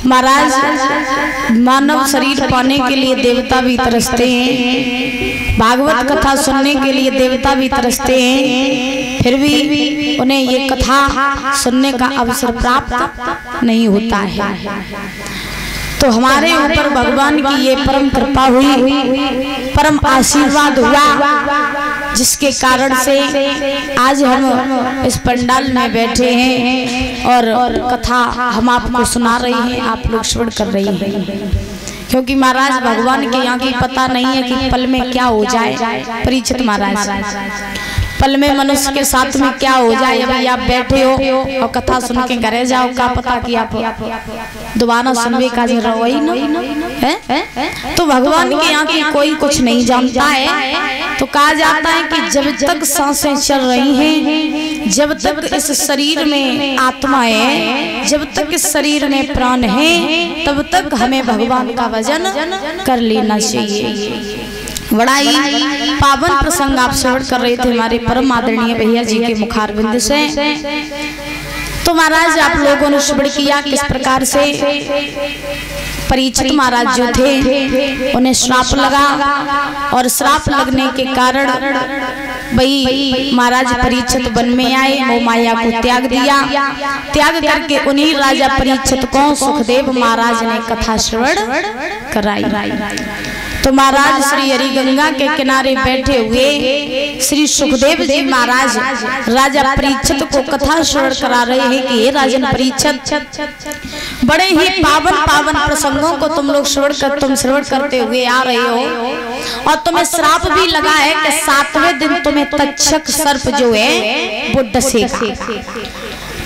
महाराज मानव शरीर पाने के लिए देवता भी तरसते हैं, भागवत कथा सुनने के लिए देवता भी तरसते हैं, फिर भी उन्हें ये कथा सुनने का अवसर प्राप्त नहीं होता है। तो हमारे ऊपर भगवान की ये परम कृपा हुई, परम आशीर्वाद हुआ, जिसके कारण से आज हम इस पंडाल में बैठे हैं और कथा हम आपको सुना रहे हैं, आप लोग श्रवण कर रहे हैं। क्योंकि महाराज भगवान के यहाँ की पता नहीं है कि पल में क्या हो जाए। परीक्षित महाराज, पल में मनुष्य के साथ में क्या हो जाए। अभी आप बैठे हो और कथा सुन के घरे जाओ, क्या पता कि आप दोबारा सुनने का रवई है। तो भगवान के यहाँ की कोई कुछ नहीं जानता है। तो कहा जाता है कि जब तक सांसें चल रही हैं, जब तक इस शरीर में आत्मा है, जब तक इस शरीर में प्राण है, तब तक हमें भगवान का भजन कर लेना चाहिए। बड़ा ही पावन प्रसंग आप श्रवण कर रहे थे हमारे परम आदरणीय भैया जी के मुखारबिंद से। तो महाराज आप लोगों ने श्रवण किया किस प्रकार से परीक्षित महाराज जो थे उन्हें श्राप लगा, और श्राप लगने के कारण भाई महाराज परीक्षित वन में आए, वो माया को त्याग दिया। त्याग करके उन्हीं राजा परीक्षित को सुखदेव महाराज ने कथा श्रवण कराई। तो महाराज श्री हरिगंगा के किनारे बैठे हुए श्री सुखदेव जी महाराज राजा परीक्षित को कथा श्रवण करा रहे हैं कि हे राजन परीक्षित, बड़े ही पावन पावन प्रसंगों को तुम लोग श्रवण करते हुए आ रहे हो, और तुम्हें श्राप भी लगा है कि 7वें दिन तुम्हें तक्षक सर्प जो है वो डसेगा।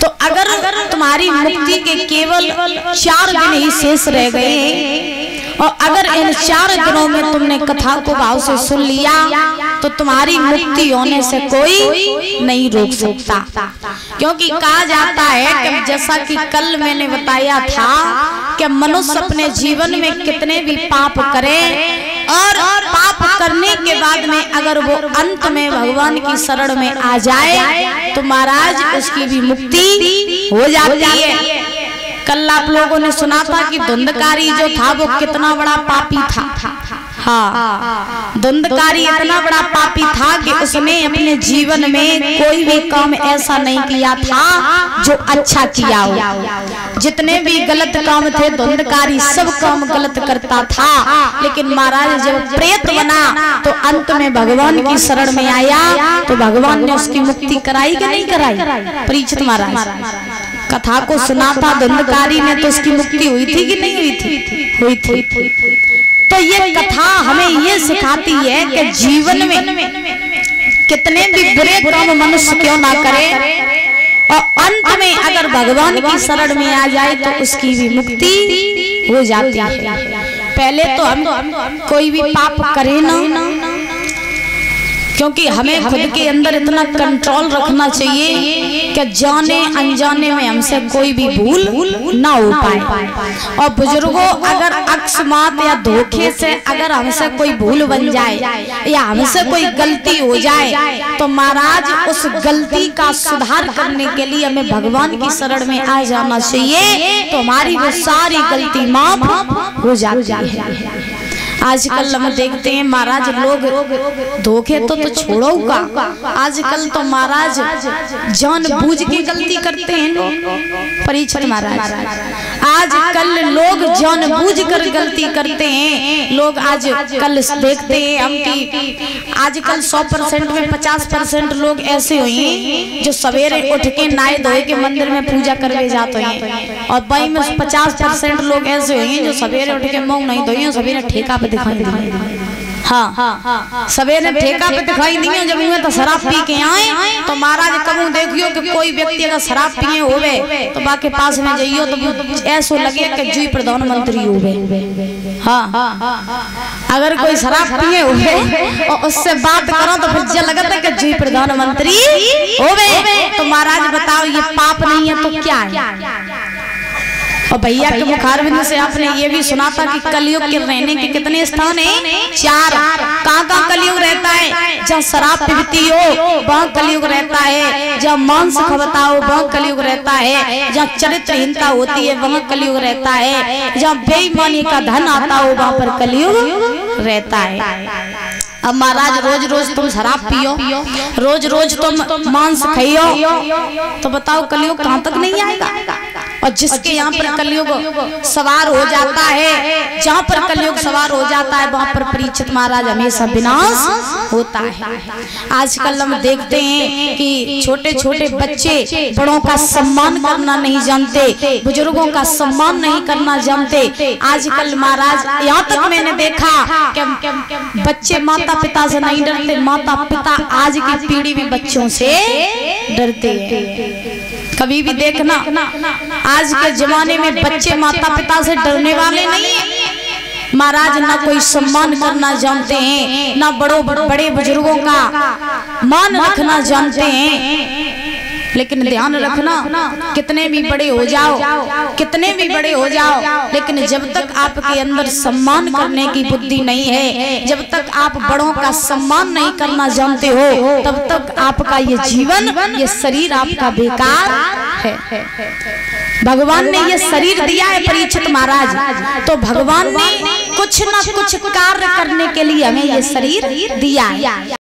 तो अगर तुम्हारी मुक्ति के केवल 4 दिन ही शेष रह गए, और अगर इन 4 दिनों में तुमने कथा को भाव से सुन लिया, तो तुम्हारी मुक्ति होने से कोई नहीं रोक सकता। क्योंकि कहा जाता है कि जैसा कि कल मैंने बताया था कि मनुष्य अपने जीवन में कितने भी पाप करे, और पाप करने के बाद में अगर वो अंत में भगवान की शरण में आ जाए, तो महाराज उसकी भी मुक्ति हो जाती है। कल आप लोगों ने सुना था कि धुंधकारी जो था वो कितना बड़ा पापी था। हाँ, धुंधकारी इतना बड़ा पापी था कि उसने अपने जीवन में कोई भी काम ऐसा नहीं किया था जो अच्छा किया हो। जितने भी गलत काम थे धुंधकारी सब काम गलत करता था, लेकिन महाराज जब प्रेत बना तो अंत में भगवान की शरण में आया, तो भगवान ने उसकी मुक्ति कराई कि नहीं कराई। परीक्षित महाराज कथा को सुना था धुंधकारी ने, तो उसकी मुक्ति हुई थी कि नहीं हुई थी? हुई थी। तो ये कथा हमें ये सिखाती है कि जीवन में कितने भी बुरे काम मनुष्य क्यों ना करे, और अंत में अगर भगवान की शरण में आ जाए तो उसकी भी मुक्ति हो जाती है। पहले तो हम कोई भी पाप करें ना, क्योंकि हमें खुद के अंदर इतना कंट्रोल रखना चाहिए कि जाने अनजाने में हमसे कोई भी भूल ना हो पाए। और बुजुर्गों, अगर अकस्मात या धोखे से अगर हमसे कोई भूल बन जाए या हमसे कोई गलती हो जाए, तो महाराज उस गलती का सुधार करने के लिए हमें भगवान की शरण में आ जाना चाहिए, तो हमारी वो सारी गलती माफ हो जाती है। आजकल हम देखते हैं महाराज लोग धोखे तो छोड़ो का, आजकल तो महाराज जानबूझ के गलती करते हैं लोग। परीक्षित महाराज आजकल लोग जानबूझ कर गलती करते हैं। लोग आजकल देखते हैं हम कि आजकल 100% में 50% लोग ऐसे हुए जो सवेरे उठ के नहाए धोए के मंदिर में पूजा करने जाते हैं, और बाई में 50% लोग ऐसे हुए जो सवेरे उठ के मुंह नहीं धोए, सवेरे ठेका पे दिखाई दिए। हाँ, सवेरे ठेका पे दिखाई दिए, जब में तो शराब पी के आए, तो महाराज कबू देखियो कि कोई व्यक्ति अगर शराब पिए होवे तो बाके पास में जाइयो तो ऐसो लगे कि जी प्रधानमंत्री होवे। हाँ, अगर कोई शराब पिए होवे और उससे बात करो तो फिर जे लगता है कि जी प्रधानमंत्री होवे। तो महाराज बताओ ये पाप नहीं है तो क्या है? और भैया के मुखारबिंद से आपने ये भी सुना था कि कलयुग के रहने के कितने स्थान हैं? 4। कहाँ कलयुग रहता है? जहाँ शराब पीती हो वहाँ कलयुग रहता है, जहाँ मांस खबता हो वहाँ कलयुग रहता है, जहाँ चरित्रहीनता होती है वहाँ कलयुग रहता है, जहाँ बेईमानी का धन आता हो वहाँ पर कलयुग रहता है। अब महाराज रोज रोज तुम शराब पियो, रोज रोज तुम मांस खाइयो, तो बताओ कलयुग कहाँ तक नहीं आएगा? और जिसके यहाँ पर कलयुग सवार हो जाता है, जहाँ पर कलयुग सवार हो जाता है वहाँ पर परीक्षित महाराज हमेशा विनाश होता है। आजकल हम देखते हैं कि छोटे छोटे बच्चे बड़ों का सम्मान करना नहीं जानते, बुजुर्गों का सम्मान नहीं करना जानते। आजकल महाराज यहाँ तक मैंने देखा कि बच्चे माता पिता से नहीं डरते, माता पिता आज की पीढ़ी में बच्चों से डरते हैं। कभी भी देखना आज के जमाने में बच्चे माता पिता से डरने वाले नहीं है। महाराज ना कोई सम्मान करना जानते हैं, ना बड़े बुजुर्गों का मान रखना जानते हैं। लेकिन ध्यान रखना, कितने भी बड़े हो जाओ, कितने भी बड़े हो जाओ, लेकिन जब तक आपके अंदर सम्मान करने की बुद्धि नहीं है, जब तक आप बड़ों का सम्मान नहीं करना जानते हो, तब तक आपका ये जीवन, ये शरीर आपका बेकार है। भगवान ने ये शरीर दिया है परीक्षित महाराज, तो भगवान ने कुछ ना कुछ कार्य करने के लिए हमें ये शरीर दिया है।